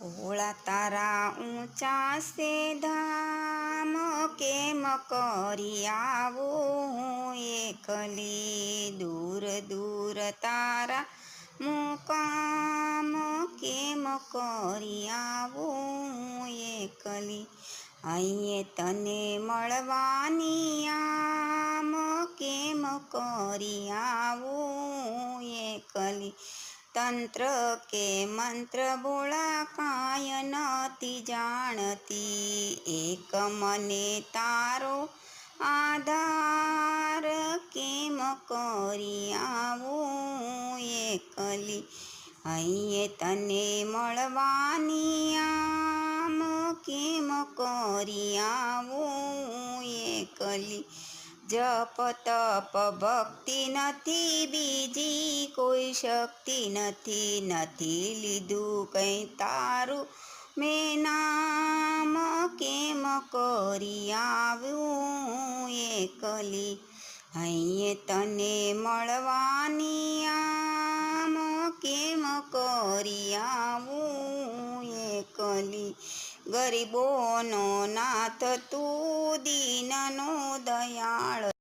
भोळा तारा ऊंचा से धाम, केम करी आवूं एकली। दूर दूर तारा मुकाम, केम करी आवूं एकली। अहींये तने मळवानी आम, केम करी आवूं एकली। तंत्र के मंत्र भोळा कांय नथी जाणती, एक मने तारो आधार, केम करी आवूं एकली। अहींये तने मळवानी आम, केम करी आवूं एकली। जप तप भक्ति नथी बीजी कोई शक्ति नथी, नथी लीधुं कई तारू में नाम, केम करी आवूं एकली। अहींये तने मळवानी आम, केम करी आवूं एकली। गरीबोनो नाथ तू, दीननो दयाळ।